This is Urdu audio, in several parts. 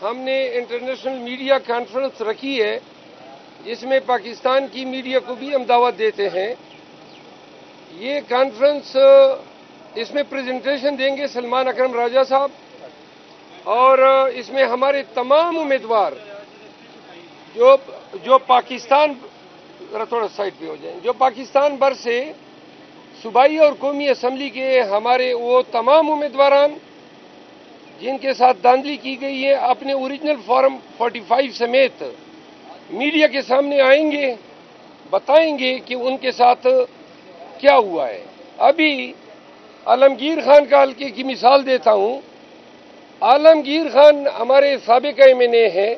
ہم نے انٹرنیشنل میڈیا کانفرنس رکھی ہے جس میں پاکستان کی میڈیا کو بھی ہم دعوت دیتے ہیں. یہ کانفرنس اس میں پریزنٹیشن دیں گے سلمان اکرم راجہ صاحب، اور اس میں ہمارے تمام امیدوار جو پاکستان تھوڑا سائڈ پہ ہو جائیں، جو پاکستان بھر سے صوبائی اور قومی اسمبلی کے ہمارے وہ تمام امیدواران جن کے ساتھ دھاندلی کی گئی ہے اپنے اوریجنل فارم 45 سمیت میڈیا کے سامنے آئیں گے، بتائیں گے کہ ان کے ساتھ کیا ہوا ہے. ابھی عالمگیر خان کا حلقے کی مثال دیتا ہوں. عالمگیر خان ہمارے سابق MNA ہیں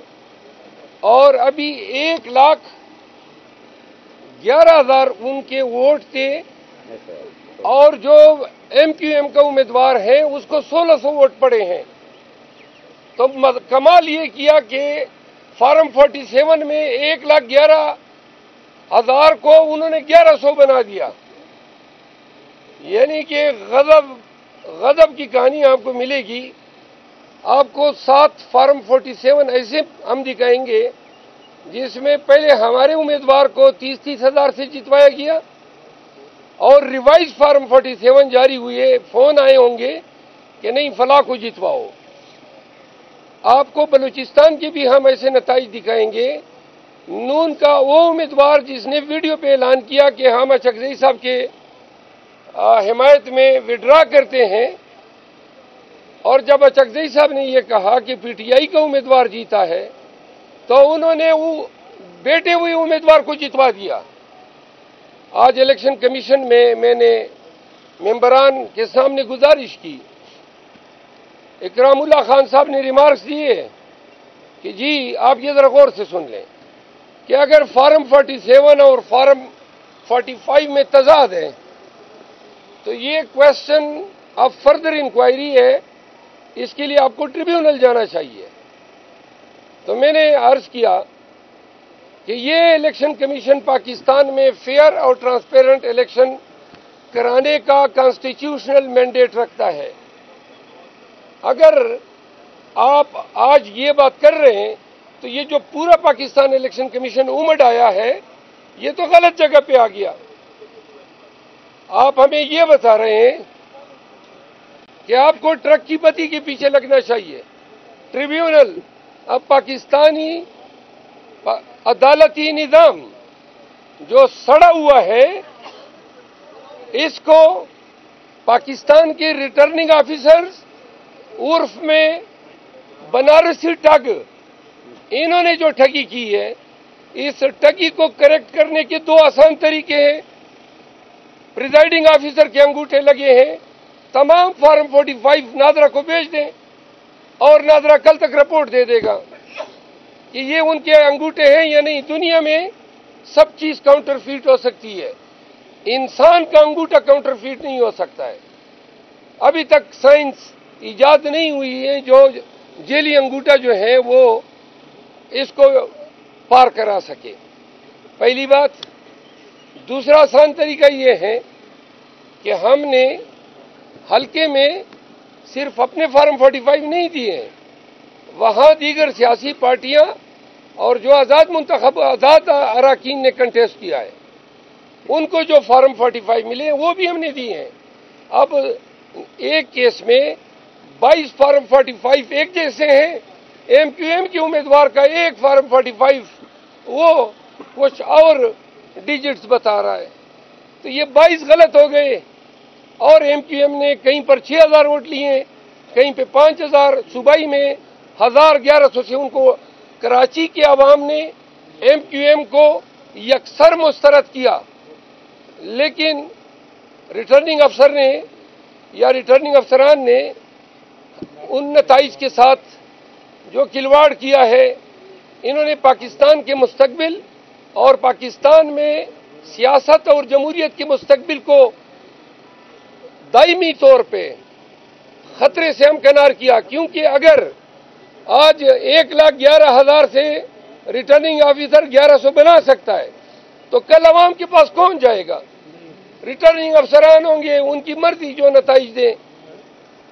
اور ابھی 1,11,000 ان کے ووٹ تھے، اور جو MQM کا امیدوار ہے اس کو 1,600 ووٹ پڑے ہیں. تو کمال یہ کیا کہ فارم 47 میں 1,11,000 کو انہوں نے 1,100 بنا دیا. یعنی کہ غضب کی کہانی آپ کو ملے گی. آپ کو 7 فارم 47 ایسے ہم دکھائیں گے جس میں پہلے ہمارے امیدوار کو 30 ہزار سے جتوایا گیا، اور ریوائز فارم 47 جاری ہوئے، فون آئے ہوں گے کہ نہیں فلاں کو جتواؤ. آپ کو بلوچستان کے بھی ہم ایسے نتائج دکھائیں گے. نون کا وہ امیدوار جس نے ویڈیو پہ اعلان کیا کہ ہم اچکزئی صاحب کے حمایت میں وڈرا کرتے ہیں، اور جب اچکزئی صاحب نے یہ کہا کہ PTI کا امیدوار جیتا ہے تو انہوں نے وہ بیٹے ہوئے امیدوار کو جتوا دیا. آج الیکشن کمیشن میں نے ممبران کے سامنے گزارش کی. اکرام اللہ خان صاحب نے ریمارکس دیے کہ جی آپ یہ ذرا غور سے سن لیں کہ اگر فارم 47 اور فارم 45 میں تضاد ہے تو یہ کوشچن آف فردر انکوائری ہے، اس کے لیے آپ کو ٹریبیونل جانا چاہیے. تو میں نے عرض کیا کہ یہ الیکشن کمیشن پاکستان میں فیئر اور ٹرانسپیرنٹ الیکشن کرانے کا کانسٹیٹیوشنل مینڈیٹ رکھتا ہے. اگر آپ آج یہ بات کر رہے ہیں تو یہ جو پورا پاکستان الیکشن کمیشن امڈ آیا ہے یہ تو غلط جگہ پہ آ گیا. آپ ہمیں یہ بتا رہے ہیں کہ آپ کو ٹرک کی بتی کے پیچھے لگنا چاہیے. ٹریبیونل اب پاکستانی عدالتی نظام جو سڑا ہوا ہے اس کو پاکستان کے ریٹرننگ آفیسرز عرف میں بنارسی ٹگ، انہوں نے جو ٹھگی کی ہے، اس ٹھگی کو کریکٹ کرنے کے 2 آسان طریقے ہیں. پریزائڈنگ آفیسر کے انگوٹھے لگے ہیں. تمام فارم 45 نادرا کو بھیج دیں اور نادرا کل تک رپورٹ دے دے گا کہ یہ ان کے انگوٹھے ہیں یا نہیں. دنیا میں سب چیز کاؤنٹر فیٹ ہو سکتی ہے، انسان کا انگوٹھا کاؤنٹر فیٹ نہیں ہو سکتا ہے. ابھی تک سائنس ایجاد نہیں ہوئی ہے جو جیلی انگوٹھا جو ہے وہ اس کو پار کرا سکے. پہلی بات. دوسرا آسان طریقہ یہ ہے کہ ہم نے حلقے میں صرف اپنے فارم 45 نہیں دیے ہیں، وہاں دیگر سیاسی پارٹیاں اور جو آزاد اراکین نے کنٹیسٹ کیا ہے ان کو جو فارم 45 ملے ہیں وہ بھی ہم نے دیے ہیں. اب ایک کیس میں 22 فارم 45 ایک جیسے ہیں. MQM کے امیدوار کا ایک فارم 45 وہ کچھ اور ڈیجٹس بتا رہا ہے. تو یہ 22 غلط ہو گئے، اور MQM نے کہیں پر 6,000 ووٹ لیے، کہیں پہ 5,000. صوبائی میں 1,1100 سے ان کو کراچی کے عوام نے MQM کو یکسر مسترد کیا. لیکن ریٹرننگ افسر نے یا ریٹرننگ افسران نے ان نتائج کے ساتھ جو کھلواڑ کیا ہے، انہوں نے پاکستان کے مستقبل اور پاکستان میں سیاست اور جمہوریت کے مستقبل کو دائمی طور پہ خطرے سے ہمکنار کیا. کیونکہ اگر آج 1,11,000 سے ریٹرننگ آفیسر 1,100 بنا سکتا ہے تو کل عوام کے پاس کون جائے گا؟ ریٹرننگ افسران ہوں گے، ان کی مرضی جو نتائج دیں.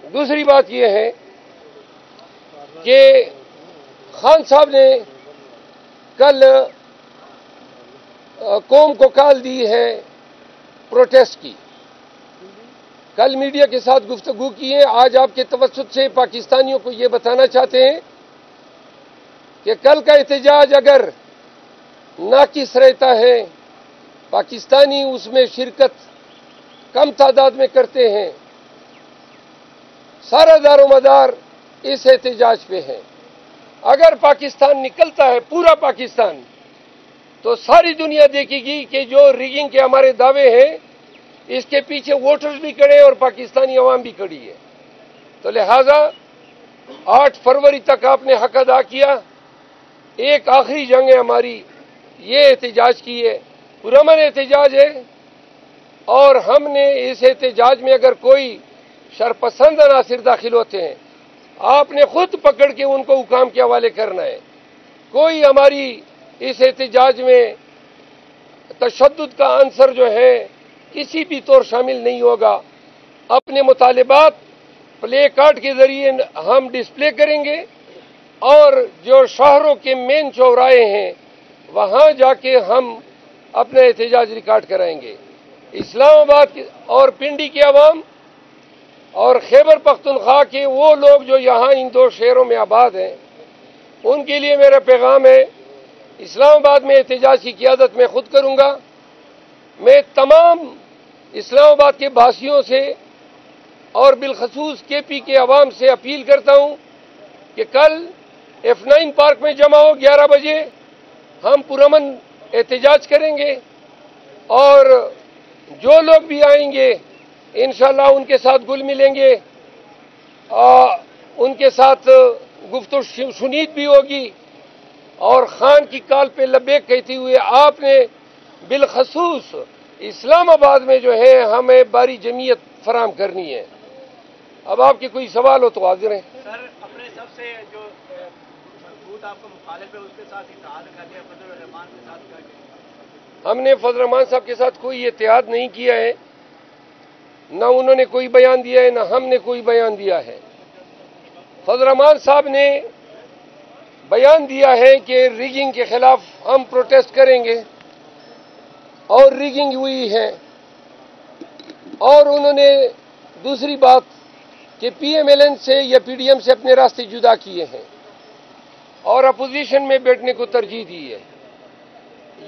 دوسری بات یہ ہے کہ خان صاحب نے کل قوم کو کال دی ہے پروٹیسٹ کی، کل میڈیا کے ساتھ گفتگو کی ہے۔ آج آپ کے توسط سے پاکستانیوں کو یہ بتانا چاہتے ہیں کہ کل کا احتجاج اگر ناقص رہتا ہے، پاکستانی اس میں شرکت کم تعداد میں کرتے ہیں، سارا دار و مدار اس احتجاج پہ ہے۔ اگر پاکستان نکلتا ہے، پورا پاکستان، تو ساری دنیا دیکھے گی کہ جو ریگنگ کے ہمارے دعوے ہیں اس کے پیچھے ووٹرز بھی کھڑے اور پاکستانی عوام بھی کھڑی ہے۔ تو لہذا 8 فروری تک آپ نے حق ادا کیا، ایک آخری جنگ ہے ہماری، یہ احتجاج کی ہے، پرامن احتجاج ہے، اور ہم نے اس احتجاج میں اگر کوئی شرپسند عناصر داخل ہوتے ہیں، آپ نے خود پکڑ کے ان کو حکام کے حوالے کرنا ہے۔ کوئی ہماری اس احتجاج میں تشدد کا عنصر جو ہے کسی بھی طور شامل نہیں ہوگا۔ اپنے مطالبات پلے کارڈ کے ذریعے ہم ڈسپلے کریں گے، اور جو شہروں کے مین چوراہے ہیں وہاں جا کے ہم اپنا احتجاج ریکارڈ کرائیں گے۔ اسلام آباد اور پنڈی کے عوام اور خیبر پختونخوا کے وہ لوگ جو یہاں ان 2 شہروں میں آباد ہیں، ان کے لیے میرا پیغام ہے، اسلام آباد میں احتجاج کی قیادت میں خود کروں گا۔ میں تمام اسلام آباد کے باسیوں سے اور بالخصوص کے پی کے عوام سے اپیل کرتا ہوں کہ کل F9 پارک میں جمع ہو 11 بجے، ہم پرامن احتجاج کریں گے، اور جو لوگ بھی آئیں گے انشاءاللہ ان کے ساتھ گل ملیں گے، ان کے ساتھ گفت و شنید بھی ہوگی، اور خان کی کال پہ لبیک کہتے ہوئے آپ نے بالخصوص اسلام آباد میں جو ہے ہمیں باری جمعیت فراہم کرنی ہے۔ اب آپ کے کوئی سوال ہو تو حاضر ہیں۔ سر، اپنے سب سے جو مضبوط آپ کو مخالف ہے اس کے ساتھ اتحاد کر لیا، فضل الرحمان کے ساتھ کر کے؟ ہم نے فضل الرحمان صاحب کے ساتھ کوئی اتحاد نہیں کیا ہے، نہ انہوں نے کوئی بیان دیا ہے، نہ ہم نے کوئی بیان دیا ہے۔ فضل الرحمان صاحب نے بیان دیا ہے کہ ریگنگ کے خلاف ہم پروٹیسٹ کریں گے، اور ریگنگ ہوئی ہے، اور انہوں نے دوسری بات کہ پی ایم ایل این سے یا پی ڈی ایم سے اپنے راستے جدا کیے ہیں اور اپوزیشن میں بیٹھنے کو ترجیح دی ہے۔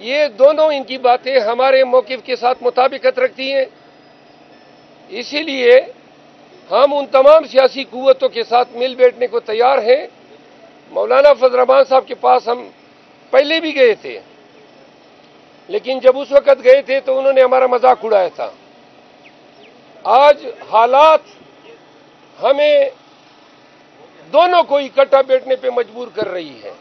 یہ دونوں ان کی باتیں ہمارے موقف کے ساتھ مطابقت رکھتی ہیں، اسی لیے ہم ان تمام سیاسی قوتوں کے ساتھ مل بیٹھنے کو تیار ہیں۔ مولانا فضل الرحمان صاحب کے پاس ہم پہلے بھی گئے تھے، لیکن جب اس وقت گئے تھے تو انہوں نے ہمارا مذاق اڑایا تھا۔ آج حالات ہمیں دونوں کو اکٹھا بیٹھنے پہ مجبور کر رہی ہے،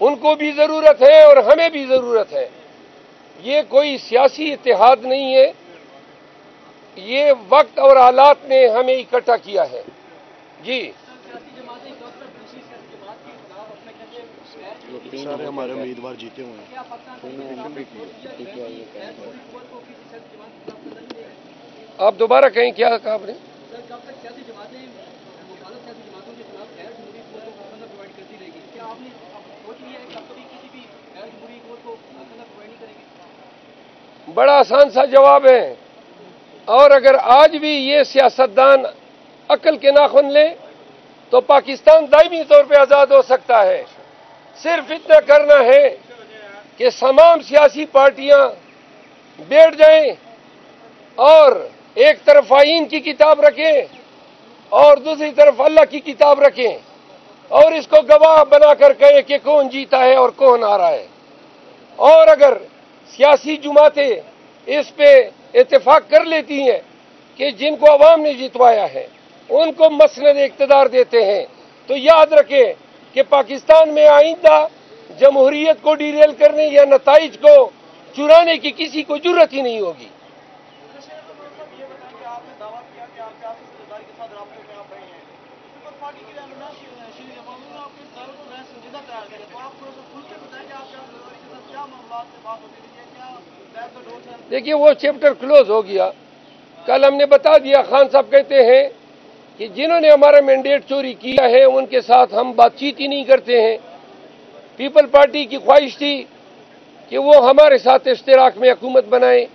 ان کو بھی ضرورت ہے اور ہمیں بھی ضرورت ہے۔ یہ کوئی سیاسی اتحاد نہیں ہے، یہ وقت اور حالات نے ہمیں اکٹھا کیا ہے۔ جی سارے ہمارے امیدوار جیتے ہوئے ہیں۔ آپ دوبارہ کہیں، کیا کہا آپ نے؟ بڑا آسان سا جواب ہے، اور اگر آج بھی یہ سیاستدان عقل کے ناخن لیں تو پاکستان دائمی طور پہ آزاد ہو سکتا ہے۔ صرف اتنا کرنا ہے کہ تمام سیاسی پارٹیاں بیٹھ جائیں اور ایک طرف آئین کی کتاب رکھیں اور دوسری طرف اللہ کی کتاب رکھیں، اور اس کو گواہ بنا کر کہیں کہ کون جیتا ہے اور کون ہارا ہے۔ اور اگر سیاسی جماعتیں اس پہ اتفاق کر لیتی ہیں کہ جن کو عوام نے جتوایا ہے ان کو مسند اقتدار دیتے ہیں، تو یاد رکھیں کہ پاکستان میں آئندہ جمہوریت کو ڈیریل کرنے یا نتائج کو چرانے کی کسی کو جرت ہی نہیں ہوگی۔ دیکھیے وہ چیپٹر کلوز ہو گیا، کل ہم نے بتا دیا۔ خان صاحب کہتے ہیں کہ جنہوں نے ہمارا مینڈیٹ چوری کیا ہے ان کے ساتھ ہم بات چیت ہی نہیں کرتے ہیں۔ پیپل پارٹی کی خواہش تھی کہ وہ ہمارے ساتھ اشتراک میں حکومت بنائیں،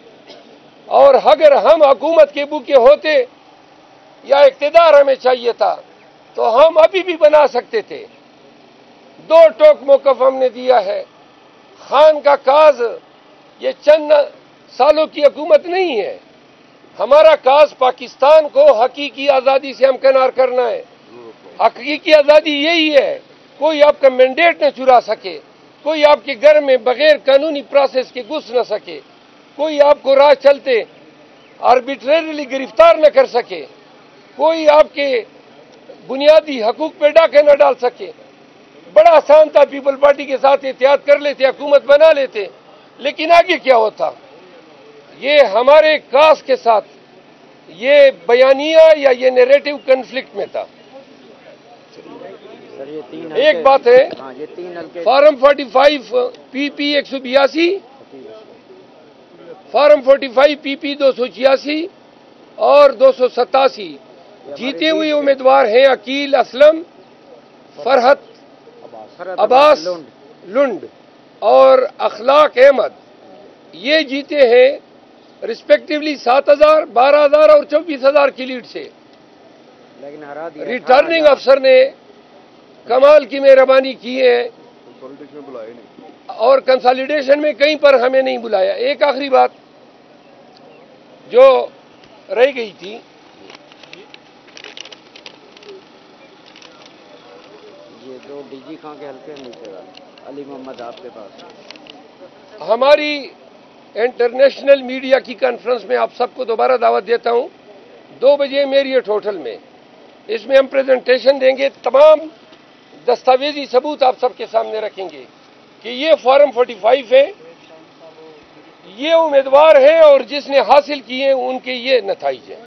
اور اگر ہم حکومت کے بھوکے ہوتے یا اقتدار ہمیں چاہیے تھا تو ہم ابھی بھی بنا سکتے تھے۔ دو ٹوک موقف ہم نے دیا ہے۔ خان کا کاز یہ چند سالوں کی حکومت نہیں ہے، ہمارا کاز پاکستان کو حقیقی آزادی سے ہمکنار کرنا ہے۔ حقیقی آزادی یہی ہے، کوئی آپ کا مینڈیٹ نہ چرا سکے، کوئی آپ کے گھر میں بغیر قانونی پروسیس کے گھس نہ سکے، کوئی آپ کو راہ چلتے آربیٹریریلی گرفتار نہ کر سکے، کوئی آپ کے بنیادی حقوق پہ ڈاکہ نہ ڈال سکے۔ بڑا آسان تھا، پیپل پارٹی کے ساتھ اتحاد کر لیتے، حکومت بنا لیتے، لیکن آگے کیا ہوتا؟ یہ ہمارے کاز کے ساتھ یہ بیانیہ یا یہ نیریٹو کنفلکٹ میں تھا۔ ایک بات ہے، فارم 45 پی پی 182، فارم 45 پی پی 286 اور 287 جیتے ہوئے امیدوار ہیں عقیل اسلم، فرحت عباس لنڈ اور اخلاق احمد۔ یہ جیتے ہیں رسپیکٹیولی 7,000، 12,000 اور 24,000 کی لیڈ سے۔ ریٹرننگ افسر نے کمال کی مہربانی کی ہے اور کنسالیڈیشن میں کہیں پر ہمیں نہیں بلایا۔ ایک آخری بات جو رہ گئی تھی، یہ جو ڈی جی خان کے حلقے نیچے علی محمد آپ کے پاس ہماری انٹرنیشنل میڈیا کی کانفرنس میں آپ سب کو دوبارہ دعوت دیتا ہوں، 2 بجے میریٹ ہوٹل میں۔ اس میں ہم پریزنٹیشن دیں گے، تمام دستاویزی ثبوت آپ سب کے سامنے رکھیں گے کہ یہ فارم 45 ہے، یہ امیدوار ہیں اور جس نے حاصل کیے ان کے یہ نتائج ہیں۔